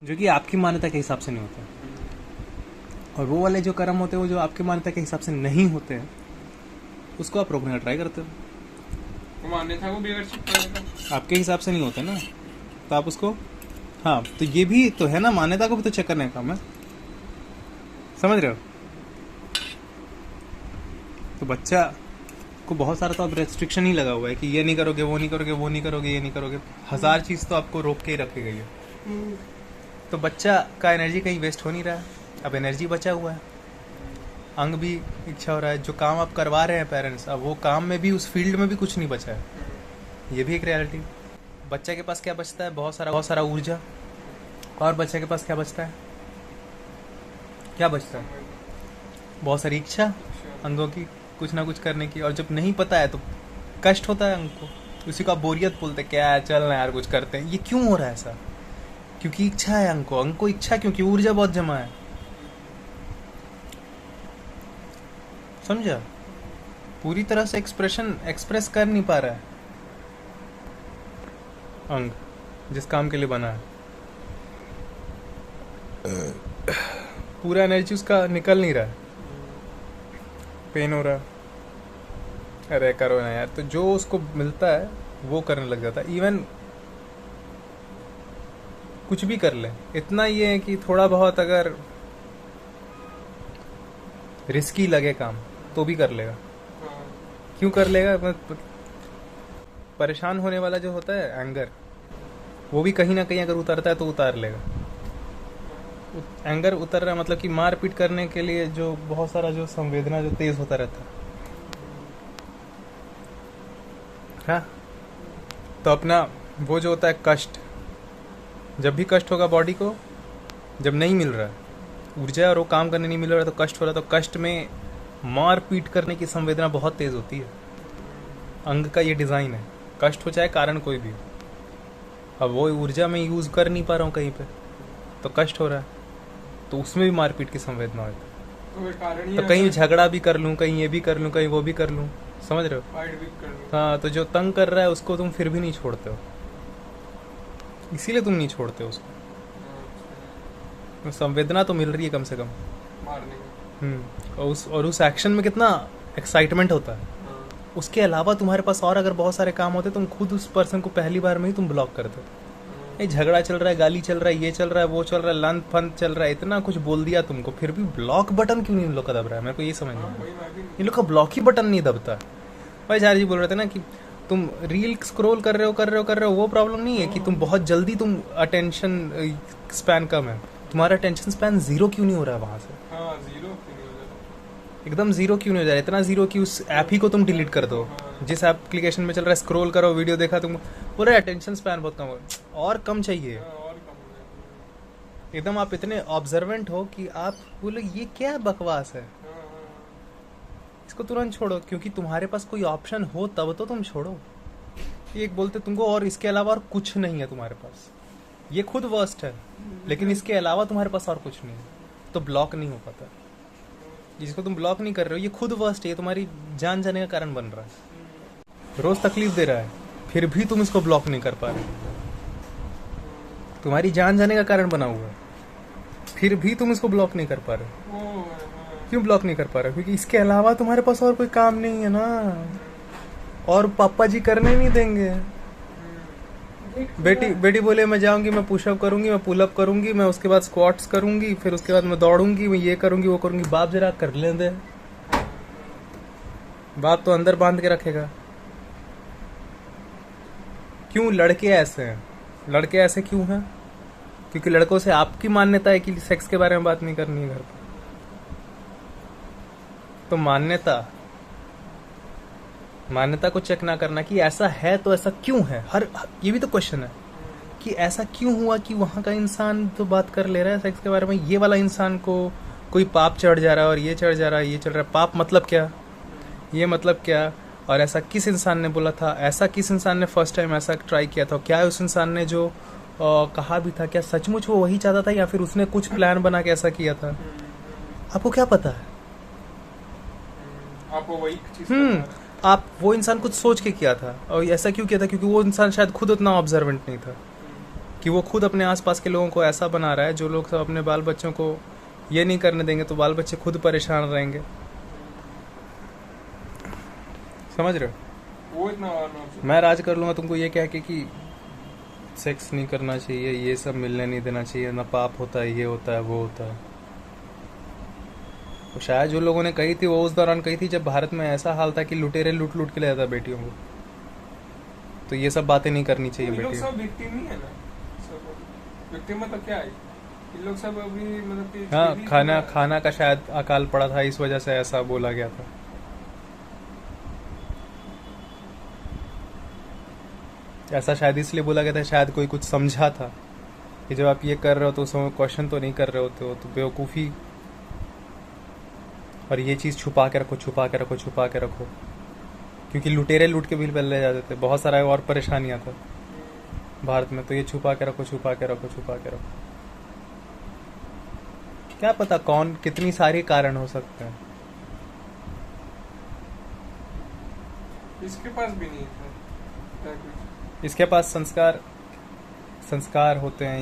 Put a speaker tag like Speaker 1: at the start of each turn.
Speaker 1: जो कि आपकी मान्यता के हिसाब से नहीं होते, और वो वाले जो कर्म होते हैं वो जो आपकी मान्यता के हिसाब से नहीं होते हैं उसको आप रोकने का ट्राई करते हो।
Speaker 2: वो मान्यता को भी अगर चेक करेगा
Speaker 1: आपके हिसाब से नहीं होते ना, तो आप उसको, हाँ तो ये भी तो है ना, मान्यता को भी तो चेक करने का काम है, समझ रहे हो। तो बच्चा को बहुत सारा तो अब रेस्ट्रिक्शन ही लगा हुआ है कि ये नहीं करोगे, वो नहीं करोगे, वो नहीं करोगे, ये नहीं करोगे, 1000 चीज़ तो आपको रोक के ही रखी गई है। तो बच्चा का एनर्जी कहीं वेस्ट हो नहीं रहा है, अब एनर्जी बचा हुआ है, अंग भी इच्छा हो रहा है, जो काम आप करवा रहे हैं पेरेंट्स, अब वो काम में भी, उस फील्ड में भी कुछ नहीं बचा है, ये भी एक रियलिटी। बच्चे के पास क्या बचता है? बहुत सारा ऊर्जा। और बच्चे के पास क्या बचता है? क्या बचता है? बहुत सारी इच्छा अंगों की कुछ ना कुछ करने की, और जब नहीं पता है तो कष्ट होता है अंग को, उसी को आप बोरियत बोलते हैं, क्या है चल ना यार कुछ करते हैं। ये क्यों हो रहा है ऐसा? क्योंकि इच्छा है अंग को इच्छा, क्योंकि ऊर्जा बहुत जमा है, समझा। पूरी तरह से एक्सप्रेस कर नहीं पा रहा है अंग जिस काम के लिए बना है, पूरा एनर्जी उसका निकल नहीं रहा है, पेन हो रहा है, अरे करो ना यार, तो जो उसको मिलता है वो करने लग जाता है। इवन कुछ भी कर ले, इतना ये है कि थोड़ा बहुत अगर रिस्की लगे काम तो भी कर लेगा। क्यों कर लेगा? परेशान होने वाला जो होता है एंगर, वो भी कहीं ना कहीं अगर उतरता है तो उतार लेगा। एंगर उतर रहा है मतलब कि मार पीट करने के लिए जो बहुत सारा जो संवेदना जो तेज होता रहता है, हाँ, तो अपना वो जो होता है कष्ट, जब भी कष्ट होगा बॉडी को, जब नहीं मिल रहा है ऊर्जा और वो काम करने नहीं मिल रहा है तो कष्ट हो रहा है, तो कष्ट में मार पीट करने की संवेदना बहुत तेज होती है। अंग का ये डिज़ाइन है, कष्ट हो चाहे कारण कोई भी हो, अब वो ऊर्जा में यूज़ कर नहीं पा रहा हूँ कहीं पे तो कष्ट हो रहा है, तो उसमें भी मारपीट की संवेदना होती है।
Speaker 2: तो वे कारण ही
Speaker 1: तो कहीं झगड़ा भी कर लूँ, कहीं ये भी कर लूँ, कहीं वो भी कर लूँ, समझ रहे हो।
Speaker 2: फाइट भी कर लो।
Speaker 1: हाँ, तो जो तंग कर रहा है उसको तुम फिर भी नहीं छोड़ते हो, इसीलिए तुम नहीं छोड़ते हो उसको। तो संवेदना तो मिल रही है कम से कम।
Speaker 2: मारने में
Speaker 1: और उस एक्शन में कितना एक्साइटमेंट होता है। उसके अलावा तुम्हारे पास और अगर बहुत सारे काम होते तुम खुद उस पर्सन को पहली बार में ही तुम ब्लॉक करते। ये झगड़ा चल रहा है, गाली चल रहा है, ये चल रहा है, वो चल रहा है, लंत फंत चल रहा है, इतना कुछ बोल दिया तुमको, फिर भी ब्लॉक बटन क्यों नहीं इन लोग का दब रहा है? मेरे को ये समझ नहीं आता।
Speaker 2: वही मैं भी
Speaker 1: इन लोग का ब्लॉक ही बटन नहीं दबता। भाई चार जी बोल रहे थे ना कि तुम रील स्क्रॉल कर रहे हो, वो प्रॉब्लम नहीं है कि तुम बहुत जल्दी, तुम अटेंशन स्पैन कम है, तुम्हारा अटेंशन स्पैन 0 क्यों नहीं हो रहा है वहां से?
Speaker 2: हाँ जीरो क्यों नहीं हो जाता?
Speaker 1: एकदम 0 क्यों नहीं हो जा रहा है? इतना 0 कि उस ऐप ही को तुम डिलीट कर दो जिस एप्लीकेशन में चल रहा है। स्क्रॉल करो, वीडियो देखा, तुम बोल रहे अटेंशन स्पैन बहुत कम हो, और कम चाहिए।
Speaker 2: हाँ, और कम हो जाता
Speaker 1: एकदम आप इतने ऑब्जर्वेंट हो कि आप बोलो ये क्या बकवास है,
Speaker 2: है। हाँ,
Speaker 1: इसको तुरंत छोड़ो, क्योंकि तुम्हारे पास कोई ऑप्शन हो तब तो तुम छोड़ो। ये एक बोलते तुमको और इसके अलावा और कुछ नहीं है तुम्हारे पास, ये खुद वर्स्ट है, लेकिन इसके अलावा तुम्हारे पास और कुछ नहीं है, तो ब्लॉक नहीं हो पाता। जिसको तुम ब्लॉक नहीं कर रहे हो ये खुद वर्स्ट है, ये तुम्हारी जान जाने का कारण बन रहा है, रोज तकलीफ दे रहा है, फिर भी तुम इसको ब्लॉक नहीं कर पा रहे, तुम्हारी जान जाने का कारण बना हुआ है, फिर भी तुम इसको ब्लॉक नहीं कर पा रहे।
Speaker 2: हाँ।
Speaker 1: क्यों ब्लॉक नहीं कर पा रहे? क्योंकि इसके अलावा तुम्हारे पास और कोई काम नहीं है ना, और पापा जी करने नहीं देंगे। बेटी बोले मैं जाऊंगी, मैं पुशअप करूंगी, मैं पुलअप करूंगी, मैं उसके बाद स्क्वाट्स करूंगी, फिर उसके बाद मैं दौड़ूंगी, मैं ये करूंगी, वो करूंगी। बाप जरा कर ले दे, बाप तो अंदर बांध के रखेगा। क्यों लड़के ऐसे हैं? लड़के ऐसे क्यों हैं? क्योंकि लड़कों से आपकी मान्यता है कि सेक्स के बारे में बात नहीं करनी है घर पर। तो मान्यता को चेक ना करना कि ऐसा है तो ऐसा क्यों है, ये भी तो क्वेश्चन है कि ऐसा क्यों हुआ कि वहाँ का इंसान तो बात कर ले रहा है सेक्स के बारे में, ये वाला इंसान को कोई पाप चढ़ जा रहा है, और ये चढ़ जा रहा है, ये चढ़ रहा है। पाप मतलब क्या, ये मतलब क्या, और ऐसा किस इंसान ने बोला था, ऐसा किस इंसान ने फर्स्ट टाइम ऐसा ट्राई किया था, क्या उस इंसान ने जो कहा भी था, क्या सचमुच वो वही चाहता था, या फिर उसने कुछ प्लान बना के ऐसा किया था? आपको क्या पता है?
Speaker 2: आपको वही चीज
Speaker 1: आप वो इंसान कुछ सोच के किया था, और ऐसा क्यों किया था? क्योंकि वो इंसान शायद खुद उतना ऑब्जर्वेंट नहीं था। कि वो खुद अपने आसपास के लोगों को ऐसा बना रहा है, जो लोग सब अपने बाल बच्चों को ये नहीं करने देंगे तो बाल बच्चे खुद परेशान रहेंगे। समझ रहे हो?
Speaker 2: वो इतना और ना
Speaker 1: मैं राज कर लूँगा तुमको ये कह के कि सेक्स नहीं करना चाहिए, ये सब मिलने नहीं देना चाहिए, ना पाप होता है, ये होता है, वो होता है। तो शायद जो लोगों ने कही थी वो उस दौरान कही थी जब भारत में ऐसा हाल था कि लुटेरे लूट लूट के ले जाता बेटियों को। तो ये सब बातें नहीं करनी चाहिए
Speaker 2: ये लोग
Speaker 1: बेटियों।
Speaker 2: सब विक्टिम ही है ना, सब विक्टिम मतलब क्या है, ये लोग सब अभी मतलब कि
Speaker 1: हाँ,
Speaker 2: भी
Speaker 1: खाना का शायद अकाल पड़ा था, इस वजह से ऐसा बोला गया था। ऐसा शायद इसलिए बोला गया था, शायद कोई कुछ समझा था कि जब आप ये कर रहे हो तो उसमें क्वेश्चन तो नहीं कर रहे होते हो, तो बेवकूफ़ी, और ये चीज़ छुपा के रखो, छुपा के रखो, छुपा के रखो, क्योंकि लुटेरे लूट के भी ले जाते थे, बहुत सारा और परेशानियां था भारत में। तो ये छुपा के रखो, छुपा के रखो, छुपा के रखो। क्या पता कौन, कितनी सारी कारण हो सकते हैं।
Speaker 2: इसके पास भी नहीं था क्या कुछ।
Speaker 1: इसके पास संस्कार होते हैं।